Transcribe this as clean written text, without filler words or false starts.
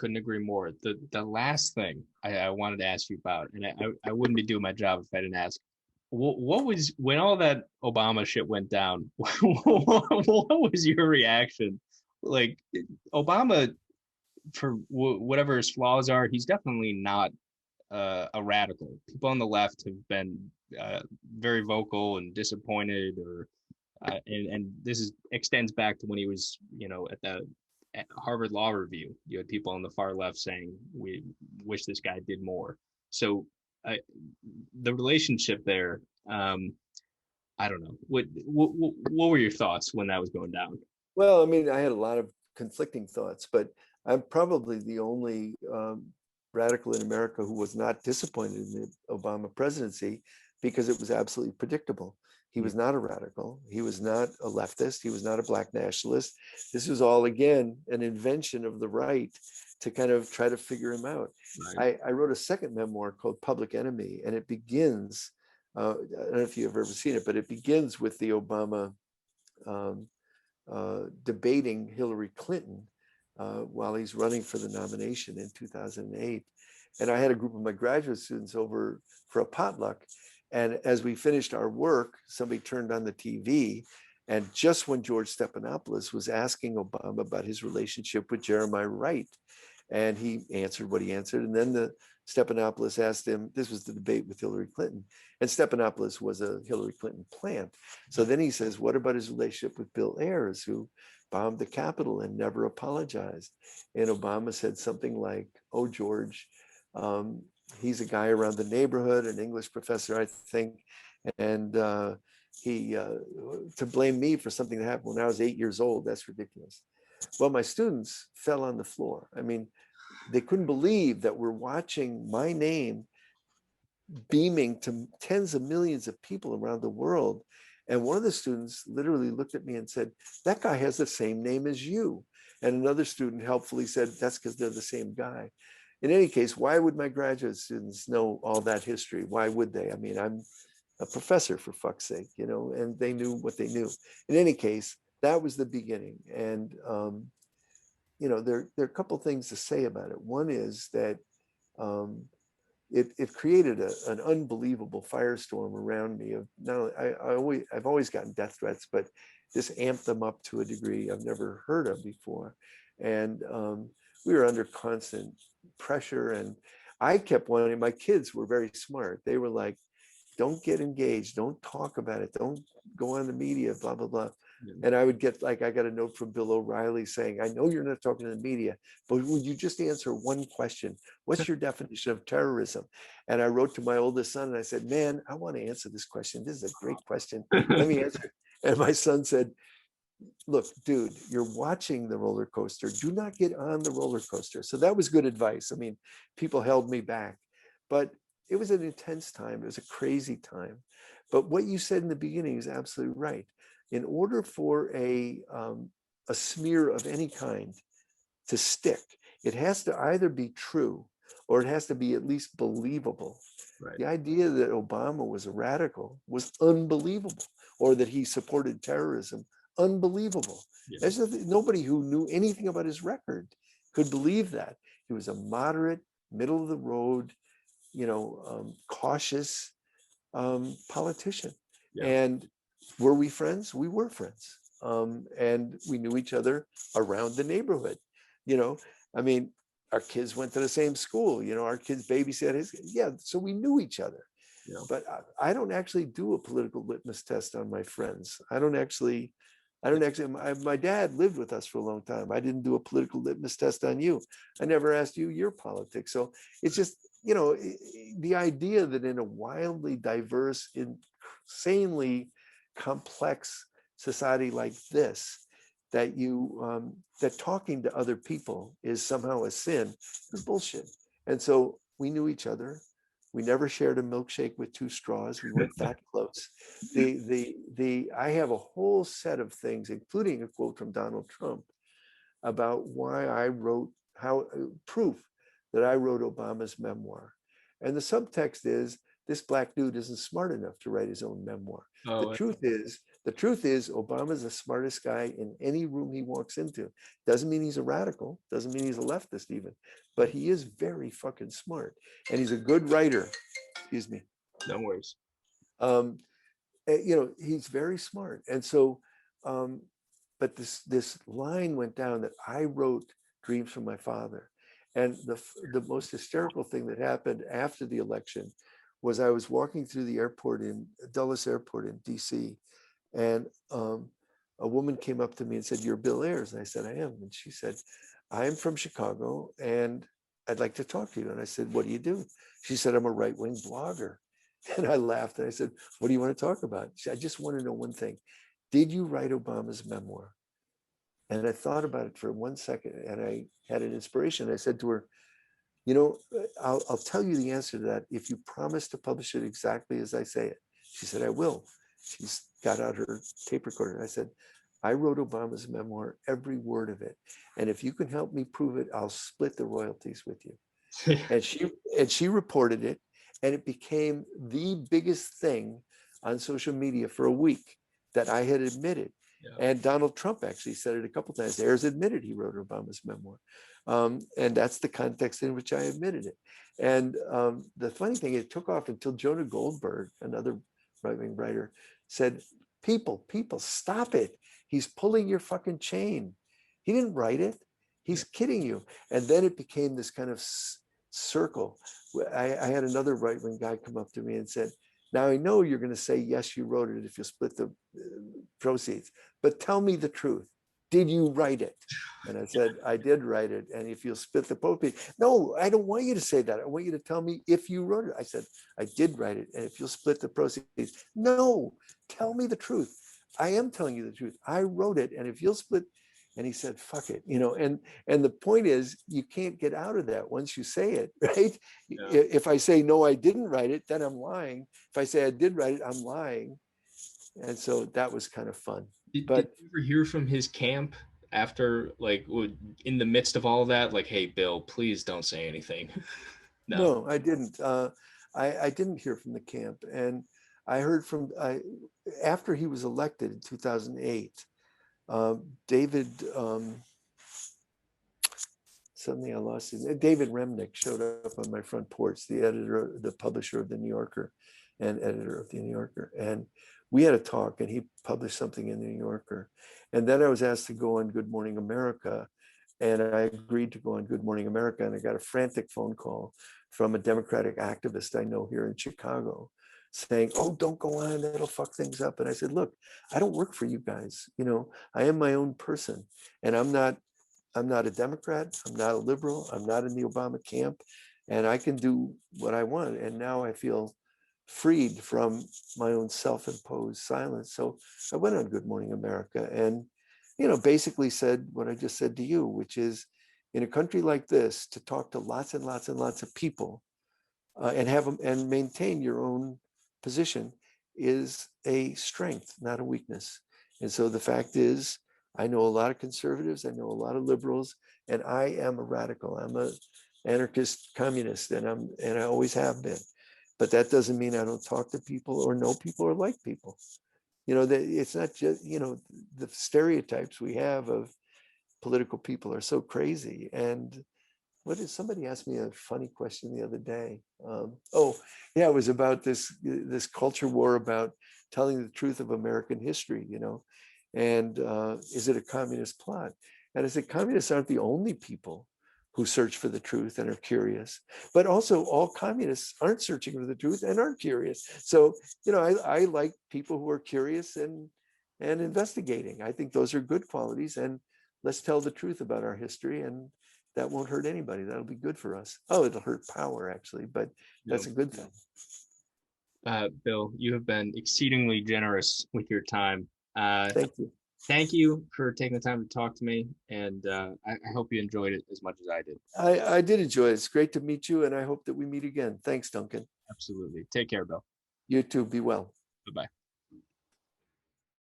couldn't agree more. The last thing I wanted to ask you about, and I wouldn't be doing my job if I didn't ask. What was when all that Obama shit went down? What was your reaction? Like Obama, for whatever his flaws are, he's definitely not a radical. People on the left have been very vocal and disappointed, or and this is extends back to when he was, at the at Harvard Law Review. You had people on the far left saying we wish this guy did more. So I, the relationship there, I don't know. What were your thoughts when that was going down? Well, I mean, I had a lot of conflicting thoughts, but I'm probably the only radical in America who was not disappointed in the Obama presidency because it was absolutely predictable. He was not a radical. He was not a leftist. He was not a black nationalist. This was all, again, an invention of the right to kind of try to figure him out. Right. I wrote a second memoir called Public Enemy, and it begins, I don't know if you've ever seen it, but it begins with the Obama um, debating Hillary Clinton while he's running for the nomination in 2008. And I had a group of my graduate students over for a potluck. And as we finished our work, somebody turned on the TV. And just when George Stephanopoulos was asking Obama about his relationship with Jeremiah Wright, and he answered what he answered. And then the Stephanopoulos asked him, this was the debate with Hillary Clinton, and Stephanopoulos was a Hillary Clinton plant. So then he says, what about his relationship with Bill Ayers, who bombed the Capitol and never apologized? And Obama said something like, oh, George, he's a guy around the neighborhood, an English professor, I think, and he to blame me for something that happened when I was 8 years old, that's ridiculous. Well, my students fell on the floor. I mean, they couldn't believe that we're watching my name beaming to tens of millions of people around the world. And one of the students literally looked at me and said, that guy has the same name as you. And another student helpfully said, that's because they're the same guy. In any case, why would my graduate students know all that history? Why would they? I mean, I'm a professor, for fuck's sake, and they knew what they knew. In any case, that was the beginning. And, there are a couple of things to say about it. One is that it created an unbelievable firestorm around me. Of not only, I've always gotten death threats, but this amped them up to a degree I've never heard of before. And we were under constant pressure. And I kept wanting, my kids were very smart. They were like, don't get engaged, don't talk about it, don't go on the media, blah, blah, blah. And I would get I got a note from Bill O'Reilly saying, I know you're not talking to the media, but would you just answer one question? What's your definition of terrorism? And I wrote to my oldest son and I said, man, I want to answer this question. This is a great question. Let me answer it. And my son said, look, dude, you're watching the roller coaster. Do not get on the roller coaster. So that was good advice. I mean, people held me back, but it was an intense time. It was a crazy time. But what you said in the beginning is absolutely right. In order for a smear of any kind to stick, it has to either be true or it has to be at least believable. Right. The idea that Obama was a radical was unbelievable, or that he supported terrorism, unbelievable. Yeah. There's nobody who knew anything about his record could believe that. He was a moderate, middle of the road, cautious politician. Yeah. And were we friends? We were friends. And we knew each other around the neighborhood. I mean, our kids went to the same school, our kids babysat his, so we knew each other. Yeah. But I don't actually do a political litmus test on my friends. My dad lived with us for a long time. I didn't do a political litmus test on you. I never asked you your politics. So it's just, the idea that in a wildly diverse, insanely complex society like this, that that talking to other people is somehow a sin is bullshit. And so we knew each other. We never shared a milkshake with two straws. We weren't that close. I have a whole set of things, including a quote from Donald Trump, about why I wrote proof that I wrote Obama's memoir. And the subtext is, this black dude isn't smart enough to write his own memoir. The truth is, The truth is, Obama's the smartest guy in any room he walks into. Doesn't mean he's a radical, doesn't mean he's a leftist even, but he is very fucking smart. And he's a good writer. Excuse me. No worries. Um, he's very smart. And so, but this line went down that I wrote Dreams from My Father. And the most hysterical thing that happened after the election was I was walking through the airport in Dulles Airport in DC, and a woman came up to me and said, "You're Bill Ayers." And I said, "I am." And she said, "I'm from Chicago and I'd like to talk to you." And I said, "What do you do?" She said, "I'm a right-wing blogger." And I laughed and I said, "What do you want to talk about?" She said, "I just want to know one thing. Did you write Obama's memoir?" And I thought about it for 1 second and I had an inspiration. I said to her, I'll tell you the answer to that if you promise to publish it exactly as I say it." She said, "I will." She's got out her tape recorder. I said, "I wrote Obama's memoir, every word of it. And if you can help me prove it, I'll split the royalties with you." And she reported it, and it became the biggest thing on social media for a week that I had admitted. Yeah. And Donald Trump actually said it a couple times. Ayers admitted he wrote Obama's memoir. And that's the context in which I admitted it. And the funny thing, it took off until Jonah Goldberg, another right-wing writer, said, people, stop it. He's pulling your fucking chain. He didn't write it. He's kidding you. And then it became this kind of circle. I had another right-wing guy come up to me and said, "Now I know you're going to say, yes, you wrote it if you split the proceeds, but tell me the truth. Did you write it?" And I said, "I did write it. And if you'll split the proceeds." "No, I don't want you to say that. I want you to tell me if you wrote it." I said, "I did write it. And if you'll split the proceeds." "No, tell me the truth." "I am telling you the truth. I wrote it. And if you'll split." And he said, "Fuck it." And the point is, you can't get out of that once you say it, right? Yeah. If I say, "No, I didn't write it," then I'm lying. If I say I did write it, I'm lying. And so that was kind of fun. Did But you ever hear from his camp after, like, in the midst of all of that, like, "Hey, Bill, please don't say anything"? No. no, I didn't. I didn't hear from the camp. And I heard from, after he was elected in 2008, David, suddenly I lost his name. David Remnick showed up on my front porch, the publisher of the New Yorker and editor of the New Yorker. And we had a talk and he published something in the New Yorker. And then I was asked to go on Good Morning America. And I agreed to go on Good Morning America. And I got a frantic phone call from a Democratic activist I know here in Chicago saying, "Oh, don't go on, that'll fuck things up." And I said, "Look, I don't work for you guys. I am my own person. And I'm not a Democrat. I'm not a liberal. I'm not in the Obama camp. And I can do what I want." And now I feel freed from my own self-imposed silence. So I went on Good Morning America and, basically said what I just said to you, which is, in a country like this, to talk to lots and lots and lots of people and have them and maintain your own position is a strength, not a weakness. And so the fact is, I know a lot of conservatives, I know a lot of liberals, and I am a radical. I'm an anarchist communist, and I always have been. But that doesn't mean I don't talk to people or know people or like people. It's not just, the stereotypes we have of political people are so crazy. And somebody asked me a funny question the other day. Oh, yeah, it was about this culture war about telling the truth of American history, and is it a communist plot? And I said, communists aren't the only people who search for the truth and are curious, but also all communists aren't searching for the truth and aren't curious. So, I like people who are curious and investigating. I think those are good qualities, and let's tell the truth about our history, and that won't hurt anybody. That'll be good for us. Oh, it'll hurt power actually, but that's a good thing. Bill, you have been exceedingly generous with your time. Thank you. Thank you for taking the time to talk to me, and I hope you enjoyed it as much as I did. I did enjoy it. It's great to meet you, and I hope that we meet again. Thanks, Duncan. Absolutely. Take care, Bill. You too. Be well. Bye-bye.